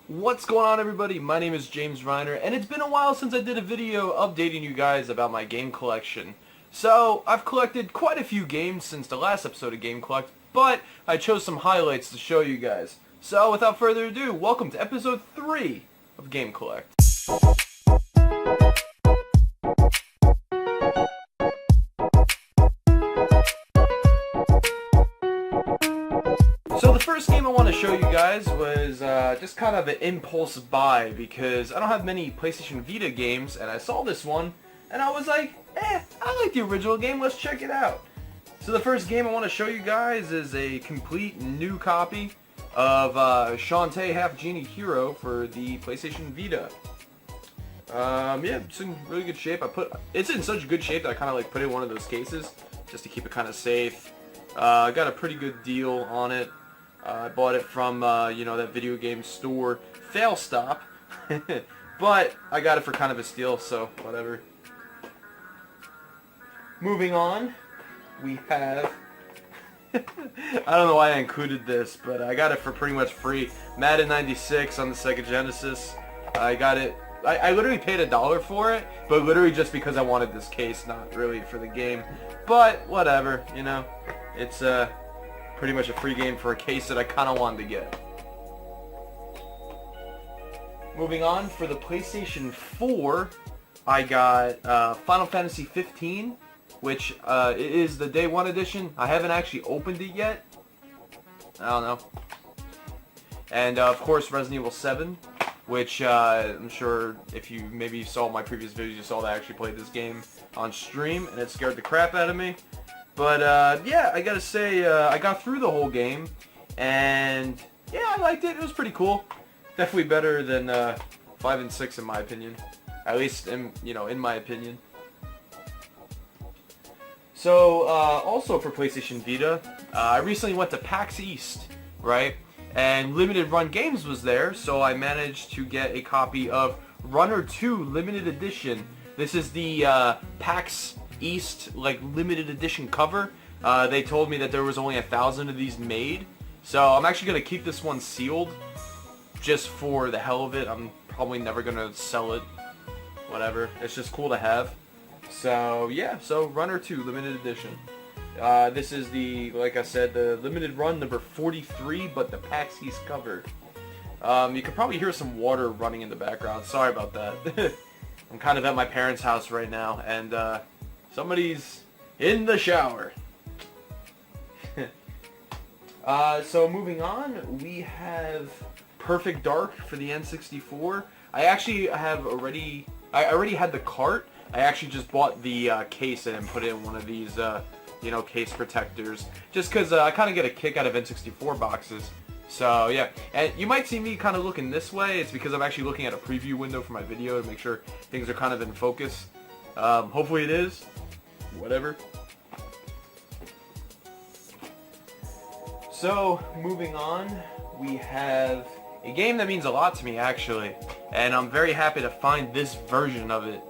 What's going on, everybody? My name is James Reiner, and it's been a while since I did a video updating you guys about my game collection. So, I've collected quite a few games since the last episode of Game Collect, but I chose some highlights to show you guys. So, without further ado, welcome to episode 3 of Game Collect. So the first game I want to show you guys was just kind of an impulse buy because I don't have many PlayStation Vita games, and I saw this one and I was like, I like the original game, let's check it out. So the first game I want to show you guys is a complete new copy of Shantae Half Genie Hero for the PlayStation Vita. Yeah, it's in really good shape. It's in such good shape that I kind of like put it in one of those cases just to keep it kind of safe. I got a pretty good deal on it. I bought it from, that video game store, Failstop, but I got it for kind of a steal, so whatever. Moving on, we have, I don't know why I included this, but I got it for pretty much free, Madden 96 on the Sega Genesis. I got it, I literally paid $1 for it, but literally just because I wanted this case, not really for the game, but whatever, it's, pretty much a free game for a case that I kind of wanted to get. Moving on, for the PlayStation 4, I got Final Fantasy 15, which it is the Day 1 edition. I haven't actually opened it yet. I don't know. And of course Resident Evil 7, which I'm sure if you maybe saw my previous videos, you saw that I actually played this game on stream, and it scared the crap out of me. But, yeah, I gotta say, I got through the whole game, and, yeah, I liked it. It was pretty cool. Definitely better than 5 and 6, in my opinion. At least, in my opinion. So, also for PlayStation Vita, I recently went to PAX East, right? And Limited Run Games was there, so I managed to get a copy of Runner 2 Limited Edition. This is the PAX East limited edition cover. They told me that there was only 1,000 of these made, so I'm actually gonna keep this one sealed just for the hell of it. I'm probably never gonna sell it, whatever, it's just cool to have. So yeah, so Runner 2 limited edition. This is the, like I said, the limited run number 43, but the PAX East cover. You could probably hear some water running in the background, sorry about that. I'm kind of at my parents' house right now, and somebody's in the shower. So moving on, we have Perfect Dark for the N64. I actually already had the cart. I actually just bought the case and put it in one of these, case protectors. Just because I kind of get a kick out of N64 boxes. So yeah, and you might see me kind of looking this way. It's because I'm actually looking at a preview window for my video to make sure things are kind of in focus. Hopefully it is. Whatever. So, moving on, we have a game that means a lot to me, actually, and I'm very happy to find this version of it.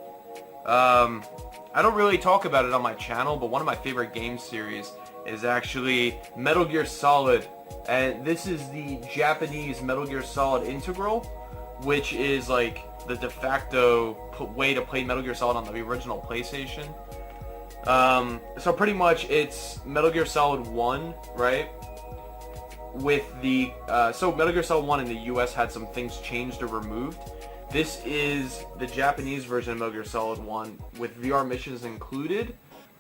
I don't really talk about it on my channel, but one of my favorite game series is actually Metal Gear Solid, and this is the Japanese Metal Gear Solid Integral, which is like the de facto way to play Metal Gear Solid on the original PlayStation. So pretty much it's Metal Gear Solid 1, right? With the, so Metal Gear Solid 1 in the US had some things changed or removed. This is the Japanese version of Metal Gear Solid 1 with VR missions included,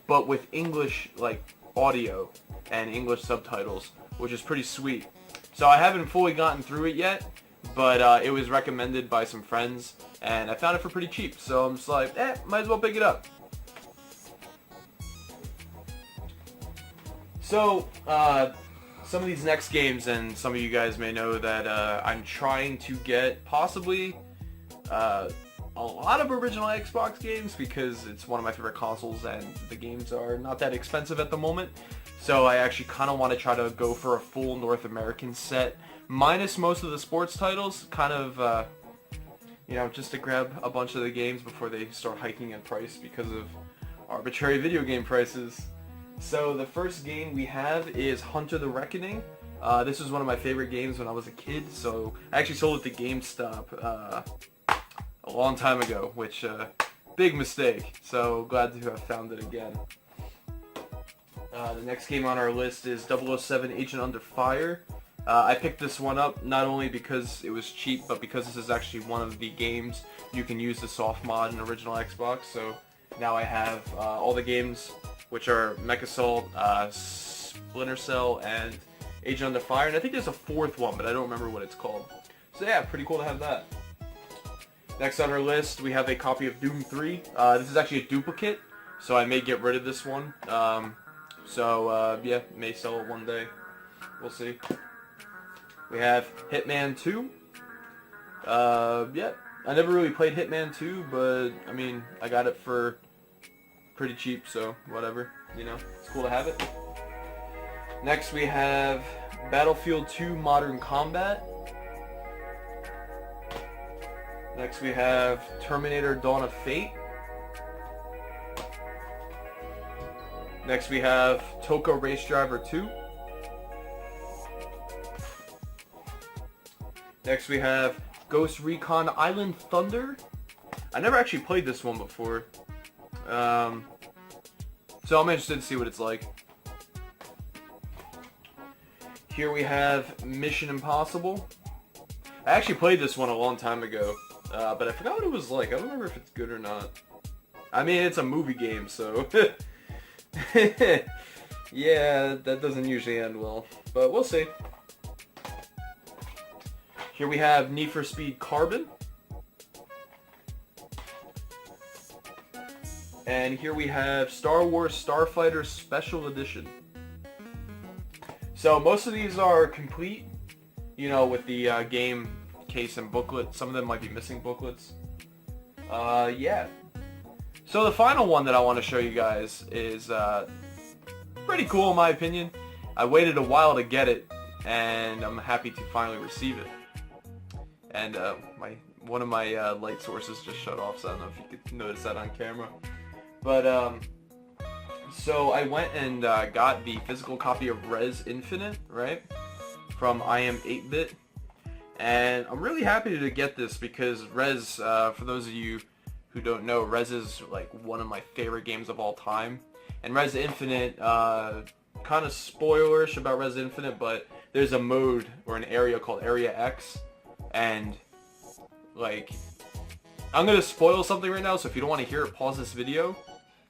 but with English, audio and English subtitles, which is pretty sweet. So I haven't fully gotten through it yet, but it was recommended by some friends, and I found it for pretty cheap, so I'm just like, might as well pick it up. So, some of these next games, and some of you guys may know that I'm trying to get possibly a lot of original Xbox games because it's one of my favorite consoles and the games are not that expensive at the moment. So I actually kind of want to try to go for a full North American set, minus most of the sports titles, kind of, just to grab a bunch of the games before they start hiking in price because of arbitrary video game prices. So the first game we have is Hunter the Reckoning. This was one of my favorite games when I was a kid, so I actually sold it to GameStop a long time ago, which big mistake. So glad to have found it again. The next game on our list is 007 Agent Under Fire. I picked this one up not only because it was cheap, but because this is actually one of the games you can use the soft mod in original Xbox. So now I have all the games, which are Mech Assault, Splinter Cell, and Agent Under Fire. And I think there's a fourth one, but I don't remember what it's called. So yeah, pretty cool to have that. Next on our list, we have a copy of Doom 3. This is actually a duplicate, so I may get rid of this one. Yeah, may sell it one day. We'll see. We have Hitman 2. Yeah, I never really played Hitman 2, but, I mean, I got it for pretty cheap, so whatever. You know, it's cool to have it. Next we have Battlefield 2 Modern Combat. Next we have Terminator Dawn of Fate. Next we have Toka Race Driver 2. Next we have Ghost Recon Island Thunder. I never actually played this one before. So I'm interested to see what it's like. Here we have Mission Impossible. I actually played this one a long time ago, but I forgot what it was like. I don't remember if it's good or not. I mean, it's a movie game, so... yeah, that doesn't usually end well, but we'll see. Here we have Need for Speed Carbon. And here we have Star Wars Starfighter Special Edition. So most of these are complete, you know, with the game case and booklet. Some of them might be missing booklets. Yeah. So the final one that I want to show you guys is pretty cool in my opinion. I waited a while to get it, and I'm happy to finally receive it. And one of my light sources just shut off, so I don't know if you could notice that on camera. But so I went and got the physical copy of REZ Infinite, right, from Iam8Bit, and I'm really happy to get this because REZ, for those of you who don't know, REZ is like one of my favorite games of all time. And REZ Infinite, kind of spoilerish about REZ Infinite, but there's a mode or an area called Area X, and like, I'm gonna spoil something right now, so if you don't want to hear it, pause this video,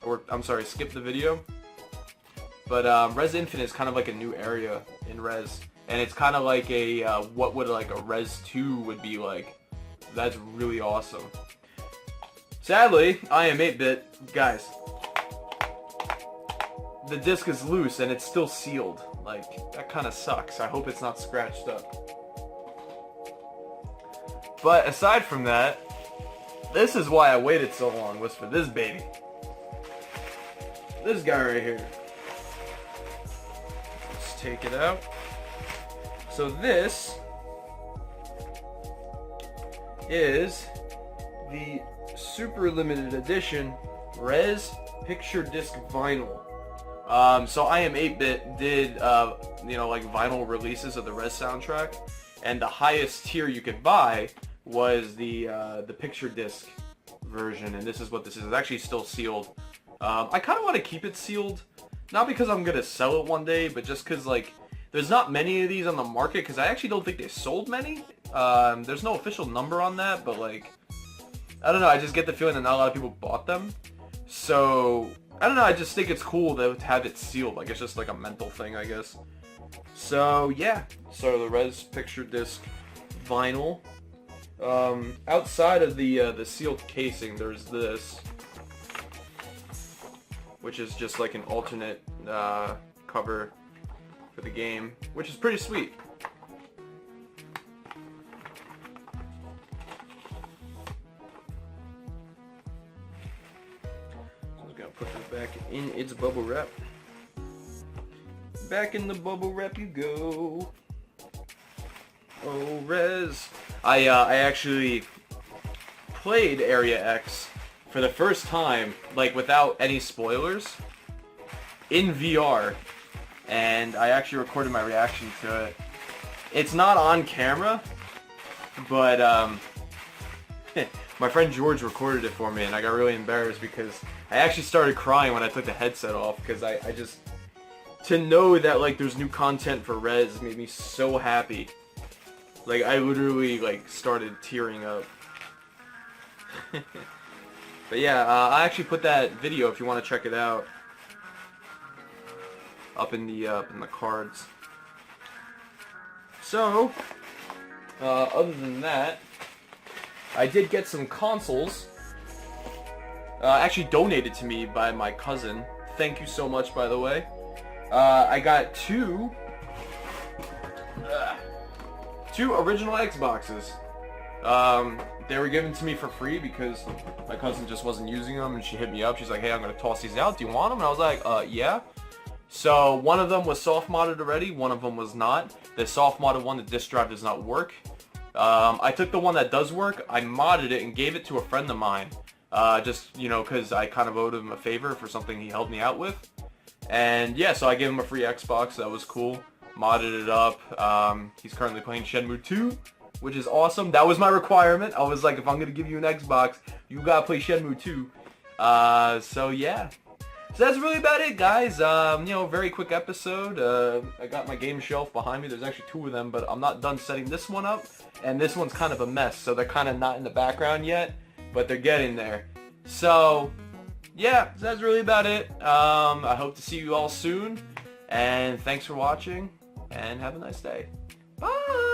or I'm sorry, skip the video. But REZ Infinite is kind of like a new area in REZ, and it's kind of like a what would like a REZ 2 would be like. That's really awesome. Sadly, Iam8Bit, guys, the disc is loose and it's still sealed. Like, that kind of sucks. I hope it's not scratched up. But aside from that, this is why I waited so long, was for this baby. This guy right here. Let's take it out. So this is the super limited edition REZ picture disc vinyl. So Iam8Bit did, you know, like vinyl releases of the REZ soundtrack, and the highest tier you could buy was the picture disc version, and this is what this is. It's actually still sealed. I kind of want to keep it sealed, not because I'm gonna sell it one day, but just because like there's not many of these on the market, because I actually don't think they sold many. There's no official number on that, but like, I don't know, I just get the feeling that not a lot of people bought them. So, I don't know, I just think it's cool to have it sealed. Like, it's just like a mental thing, I guess. So, yeah. So, the REZ picture disc vinyl. Outside of the sealed casing, there's this, which is just like an alternate cover for the game, which is pretty sweet. Put it back in its bubble wrap. Back in the bubble wrap you go. Oh, REZ. I actually played Area X for the first time, like without any spoilers, in VR and I actually recorded my reaction to it. It's not on camera, but my friend George recorded it for me, and I got really embarrassed because I actually started crying when I took the headset off, because I just, to know that like there's new content for REZ made me so happy. Like I literally like started tearing up. But yeah, I actually put that video if you want to check it out up in the cards. So, other than that, I did get some consoles, actually donated to me by my cousin. Thank you so much, by the way. I got two original Xboxes. They were given to me for free because my cousin just wasn't using them, and she hit me up. She's like, hey, I'm going to toss these out. Do you want them? And I was like, yeah. So one of them was soft modded already. One of them was not. The soft modded one, the disk drive does not work. I took the one that does work, I modded it and gave it to a friend of mine. Just, you know, because I kind of owed him a favor for something he helped me out with. And yeah, so I gave him a free Xbox. That was cool. Modded it up. He's currently playing Shenmue 2, which is awesome. That was my requirement. I was like, if I'm going to give you an Xbox, you got to play Shenmue 2. So yeah. So that's really about it, guys. You know, very quick episode. I got my game shelf behind me. There's actually two of them, but I'm not done setting this one up. And this one's kind of a mess, so they're kind of not in the background yet, but they're getting there. So, yeah, that's really about it. I hope to see you all soon. And thanks for watching, and have a nice day. Bye!